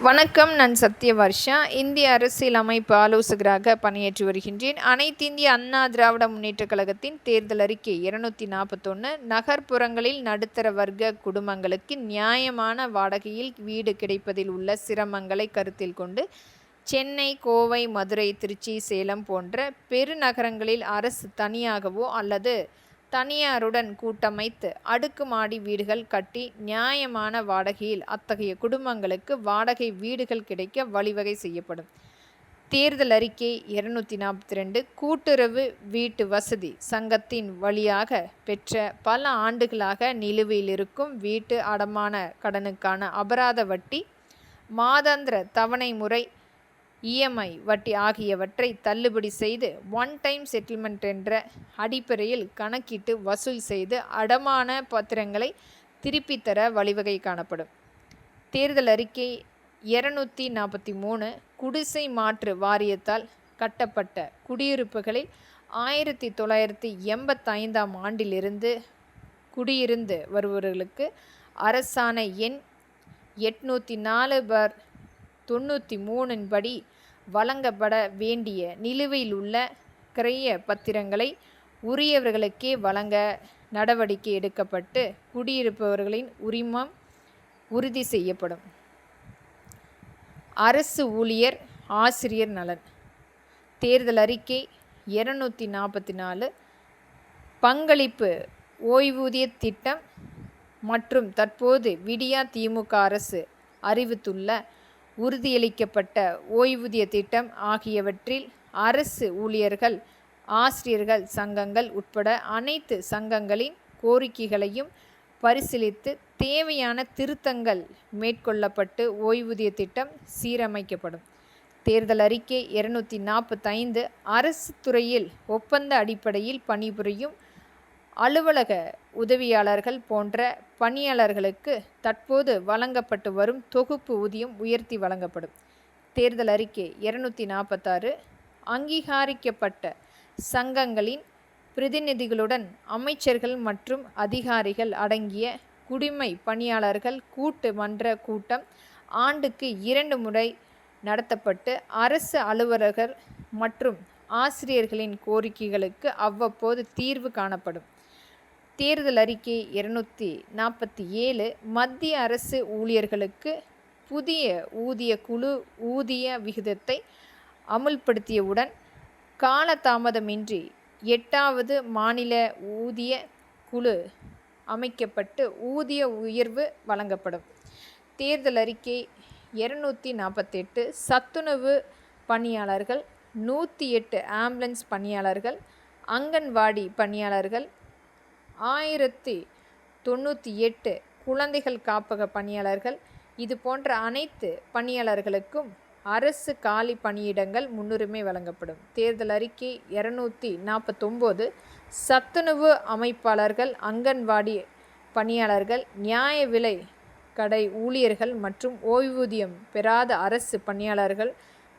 வணக்கம். நான் சத்யவர்ஷா. இந்திய அரசியல் அமைப்பு ஆலோசகராக பணியாற்றி வருகின்றேன். அனைத்திந்திய அண்ணா திராவிட முன்னேற்றக் கழகத்தின் தேர்தல் அறிக்கை 241 நகர்ப்புறங்களில் நடுத்தர வர்க்க குடும்பங்களுக்கு நியாயமான வாடகையில் வீடு கிடைப்பதில் உள்ள சிரமங்களை கருத்தில் கொண்டு சென்னை, கோவை, மதுரை, திருச்சி, சேலம் போன்ற பெருநகரங்களில் அரசு தனியாகவோ அல்லது தனியாருடன் கூட்டமைத்து அடுக்குமாடி வீடுகள் கட்டி நியாயமான வாடகையில் அத்தகைய குடும்பங்களுக்கு வாடகை வீடுகள் கிடைக்க வழிவகை செய்யப்படும். தேர்தல் அறிக்கை 242 கூட்டுறவு வீட்டு வசதி சங்கத்தின் வழியாக பெற்ற பல ஆண்டுகளாக நிலுவையில் இருக்கும் வீட்டு அடமான கடனுக்கான அபராத வட்டி, மாதாந்திர தவணை முறை, இஎம்ஐ வட்டி ஆகியவற்றை தள்ளுபடி செய்து ஒன் டைம் செட்டில்மெண்ட் என்ற அடிப்படையில் கணக்கிட்டு வசூல் செய்து அடமான பத்திரங்களை திருப்பித் தர வழிவகை காணப்படும். தேர்தல் அறிக்கை 243 குடிசை மாற்று வாரியத்தால் கட்டப்பட்ட குடியிருப்புகளில் 1985ஆம் ஆண்டிலிருந்து குடியிருந்து வருபவர்களுக்கு அரசாணை எண் 804/93 படி வழங்கப்பட வேண்டிய நிலுவையில் உள்ள கிரய பத்திரங்களை உரியவர்களுக்கே வழங்க நடவடிக்கை எடுக்கப்பட்டு குடியிருப்பவர்களின் உரிமம் உறுதி செய்யப்படும். அரசு ஊழியர் ஆசிரியர் நலன். தேர்தல் அறிக்கை 244 பங்களிப்பு ஓய்வூதிய திட்டம் மற்றும் தற்போது விடியா திமுக அரசு அறிவித்துள்ள உறுதியளிக்கப்பட்ட ஓய்வூதிய திட்டம் ஆகியவற்றில் அரசு ஊழியர்கள், ஆசிரியர்கள் சங்கங்கள் உட்பட அனைத்து சங்கங்களின் கோரிக்கைகளையும் பரிசீலித்து தேவையான திருத்தங்கள் மேற்கொள்ளப்பட்டு ஓய்வூதிய திட்டம் சீரமைக்கப்படும். தேர்தல் அறிக்கை 245 அரசு துறையில் ஒப்பந்த அடிப்படையில் பணிபுரியும் அலுவலக உதவியாளர்கள் போன்ற பணியாளர்களுக்கு தற்போது வழங்கப்பட்டு வரும் தொகுப்பு ஊதியம் உயர்த்தி வழங்கப்படும். தேர்தல் அறிக்கை 246 அங்கீகரிக்கப்பட்ட சங்கங்களின் பிரதிநிதிகளுடன் அமைச்சர்கள் மற்றும் அதிகாரிகள் அடங்கிய குடிமை பணியாளர்கள் கூட்டு மன்ற கூட்டம் ஆண்டுக்கு 2 முறை நடத்தப்பட்டு அரசு அலுவலர்கள் மற்றும் ஆசிரியர்களின் கோரிக்கைகளுக்கு அவ்வப்போது தீர்வு காணப்படும். தேர்தல் அறிக்கை 247 மத்திய அரசு ஊழியர்களுக்கு புதிய ஊதிய குழு ஊதிய விகிதத்தை அமுல்படுத்தியவுடன் காலதாமதமின்றி 8வது மாநில ஊதிய குழு அமைக்கப்பட்டு ஊதிய உயர்வு வழங்கப்படும். தேர்தல் அறிக்கை 248 சத்துணவு பணியாளர்கள், 108 ஆம்புலன்ஸ் பணியாளர்கள், அங்கன்வாடி பணியாளர்கள், 1098 குழந்தைகள் காப்பக பணியாளர்கள் இது போன்ற அனைத்து பணியாளர்களுக்கும் அரசு காலி பணியிடங்கள் முன்னுரிமை வழங்கப்படும். தேர்தல் அறிக்கை 249 சத்துணவு அமைப்பாளர்கள், அங்கன்வாடி பணியாளர்கள், நியாய விலை கடை ஊழியர்கள் மற்றும் ஓய்வூதியம் பெறாத அரசு பணியாளர்கள்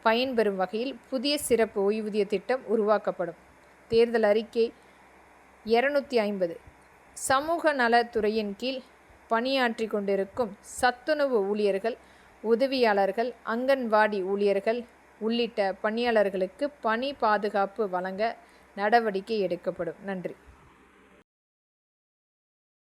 பயன்பெறும் வகையில் புதிய சிறப்பு ஓய்வூதிய திட்டம் உருவாக்கப்படும். தேர்தல் அறிக்கை 250 சமூக நலத்துறையின் கீழ் பணியாற்றி கொண்டிருக்கும் சத்துணவு ஊழியர்கள், உதவியாளர்கள், அங்கன்வாடி ஊழியர்கள் உள்ளிட்ட பணியாளர்களுக்கு பணி பாதுகாப்பு வழங்க நடவடிக்கை எடுக்கப்படும். நன்றி.